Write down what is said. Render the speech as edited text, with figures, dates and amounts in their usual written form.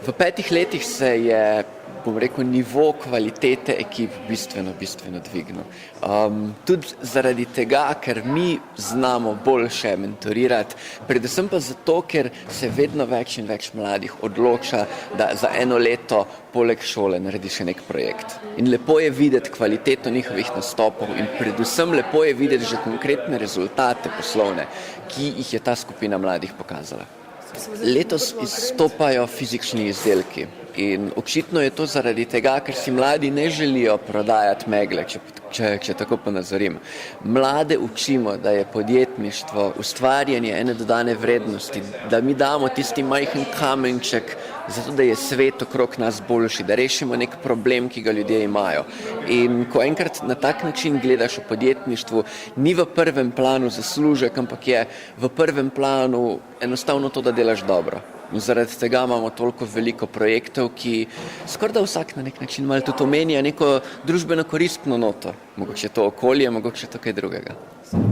V 5 letih se je, bom rekel, nivo kvalitete ekip bistveno dvignil. Tudi zaradi tega, ker mi znamo boljše mentorirati, predvsem pa zato, ker se vedno več in več mladih odloča, da za 1 leto poleg šole naredi še nek projekt. In lepo je videti kvaliteto njihovih nastopov in predvsem lepo je videti že konkretne rezultate poslovne, ki jih je ta skupina mladih pokazala. Letos izstopajo fizični izdelki in očitno je to zaradi tega, ker si mladi ne želijo prodajati megle, če tako ponazorim. Mlade učimo, da je podjetništvo ustvarjanje ene dodane vrednosti, da mi damo tisti majhen kamenček, zato da je svet okrog nas boljši, da rešimo nek problem, ki ga ljudje imajo. In ko enkrat na tak način gledaš v podjetništvu, ni v prvem planu zaslužek, ampak je v prvem planu enostavno to, da delaš dobro. In zaradi tega imamo toliko veliko projektov, ki skoraj da vsak na nek način malo tudi omenja neko družbeno koristno noto. Mogoče to okolje, mogoče to kaj drugega.